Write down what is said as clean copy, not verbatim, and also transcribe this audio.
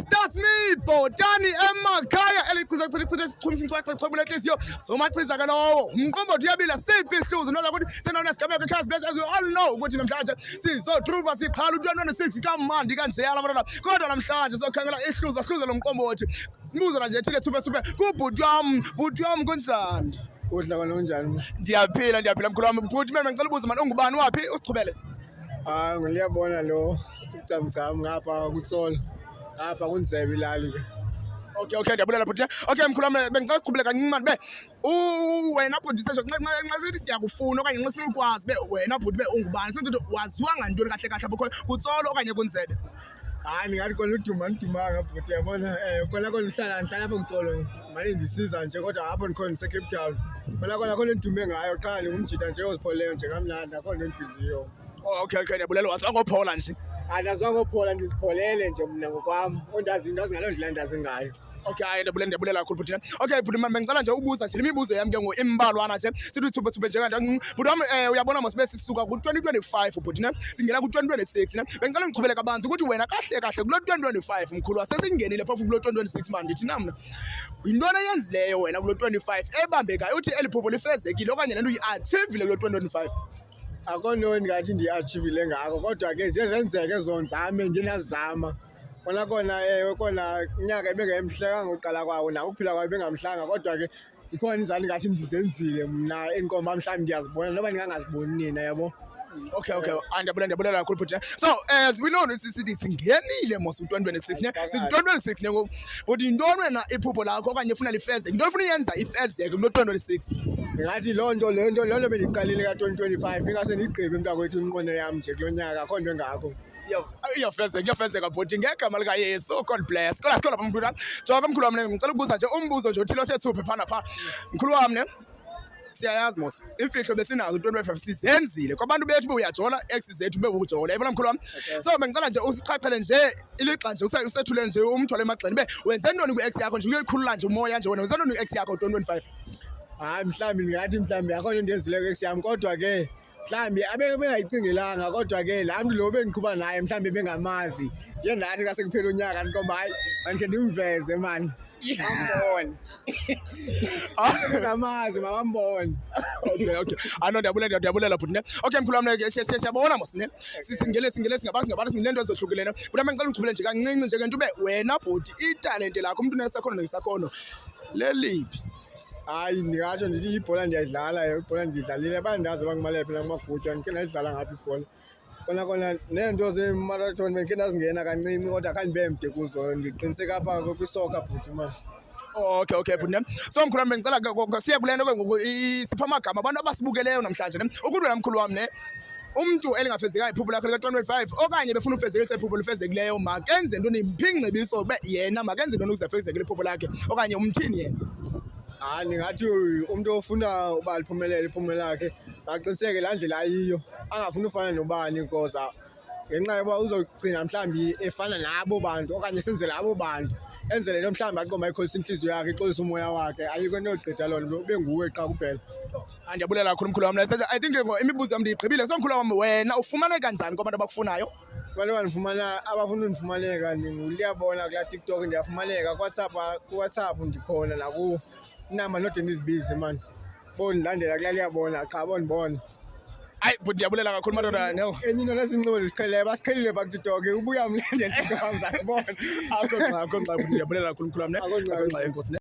Yes, that's me, Botani emakhaya elichithachitha isichumisa chobula enhliziyo somachiza ke lowo umqombothi uyabila siphi isihluzo noza ukuthi senona sigameko Cast Bless as we all know ukuthi namhlanje sizotruva siqhala u-2026 kamandi kanje yala abantwana kodwa namhlanje sokhangela ihluza lo mqombothi sibuza nje ethile thuphe kubhuti wami kunjani Udla kona kunjani? Ndiyaphila mkhulu wami bhuti mina ngicela ubuza manje ungubani waphi usichubele Ngiyabona lo ucamcam ngapha kuTsolo ngapha kunzebe ilali ke. Okay ndiyabulela bhuti. Okay mkhulu wami bengicela usichubele kancinci manje wena bhuti senje nxa sithi siyakufuna okanye nxa sifuna ukwazi wena bhuti ungubani senze ukuthi waziwa ngantoni kahle apho kuTsolo okanye kunzebe. Ngathi kona udumanga bhuti yabona kona uhlala lapha kuTsolo manje ndisiza nje kodwa apho ndikhona Cape Town. Kona endume ngayo qha ngumjida nje ozipholeyo nje kamnandi akho entbiziyo. Okay ndiyabulela waziwa ngophola nje. Andazwa ngophola ndizipholele nje mina ngokwami ondazi into ngalo ndlela ndazi ngayo. Okay ndiyabulela kakhulu bhuti. Okay bhuti manje ngicela nje ubuza nje imibuzo yami ke imbalwana nje sithi thuphe nje kanti bhuti wami uyabona masibe sisuka ku-2025 bhuti ne singena ku-2026 ne bengicela ngichubele kabanzi ukuthi wena kahle kulo 2025 mkhulu wasesingenile phofu kulo 2026 manje ndithi namna yintoni eyenzileyo wena kulo 25 ebambekayo uthi eliphupho lifezekile okanye lento uyi-achievile kulo 2025. Akononi ngathi ndi-achievile ngako kodwa ke ziyenzeke zonzame nginazama kona kona unyaka bengemhleka ngoqala kwawo na ukuphila kwawo bengamhlanga kodwa ke zikhona inzalo ngathi ndizenzile mna enkomba mhlawumbe ndiyazibona noba ndingangaziboni nina yabo. Okay ndiyabulela kakhulu bhuti. So as we know sithi singenile mos u-2026 ne siku-2026 ne but yintoni wena iphupho lakho okanye ufuna lifezeke into ofuna uyenza ifezeke kulo 2026. Ngathi loo nto bendiqalile ka-2025 ingase ndigqibe mntakwethu inqono yami nje kulo nyaka akho nto engako. Iyafezeka bhuti ngegama likaYesu God bless. Kodwa sikho lapha mkhulu wami joka mkhulu wami ngicela ukubuza nje umbuzo nje uthile othethuphe phana pha mkhulu wami ne siyayazi mos imfihlo besinazo 2025 sizenzile kwabantu bethu uyajola ex zethu bekujola yabona mkhulu wami. So bengicela nje usiqhaqhele nje ilixa nje usethule nje umthwala emagxeni wenze ntoni ku-ex yakho nje uyoyikhulula nje umoya nje wena wenze ntoni ku-ex yakho 2025. Mhlawumbe akho nto ndiyenzile ku-ex yami kodwa ke mhlawumbe abengayicingelanga kodwa ke laa mntu lo bendiqhuba naye mhlawumbe bengamazi ndiye ndathi kasekuphela unyaka ndikomba hayi mandikhe ndimveze mani ambone ngamazi makambone. Okay ndiyabulela bhuti ne. Okay mkhulu wami siyabona mos ne singele singabantu sinento ezohlukilene bhuti wami ngicela ungicubele nje kancinci nje ke nto ube wena bhuti italente lakho umuntu nesakhono leliphi. Hayi ndingatsho ndithi ibhola ndiyayidlala ibhola ndiyidlalile bandazi bangimalela phela kumabhutya ndikhe ndayidlala ngapha ibhola kona neento zemarathon bendikhe ndazingena kancinci kodwa khange ndibe mde kuzo ndiqiniseka apha kwisoka bhuti mani. Okay bhuti ne. So mkhulu wami ngicela siye kule nto ke ngoku sipha amagama abantu abasibukeleyo namhlanje ne ukuthi wena mkhulu wami ne umuntu elingafezekayo iphupho lakho lika-2025 okanye befuna ufezekisa iphupho lifezekileyo makenze ntoni impingcebiso ube yena makenze ntoni ukuze afezekile iphupho lakhe okanye umthini yena. Ndingathi umuntu ofuna uba liphumelele iphupho lakhe aqiniseke laa ndlela ayiyo angafuni ufana nobani koza ngenxa yoba uzogcina mhlawumbi efana nabo bantu okanye senzele abo bantu enzele nto mhlawumbi aqomba ayikholisa inhliziyo yakhe ixolisa umoya wakhe ayikho into yogqitha loo nto ube nguwe qha kuphela. Ndiyabulela kakhulu mkhulu wami. I think imibuzo yami ndiyigqibile. So mkhulu wami wena ufumaneka njani kwabantu abakufunayo? Abantu abafuna undifumaneka ndiyabona kulaa TikTok ndiyafumaneka kuWhatsApp ndikhona nakuwo inamba node ndizibize mani bondilandela kulaa liyabona qha bondibona. Hayi bhuti ndiyabulela kakhulu madoda no. Enye into lesinxibo zisiqhelile basiqhelile phaa kuTikTok ubuya mlandela TikTok wam zasibona. Akho xa ndiyabulela kakhulu mkhulu wami ne. Akho xa enkosi ne.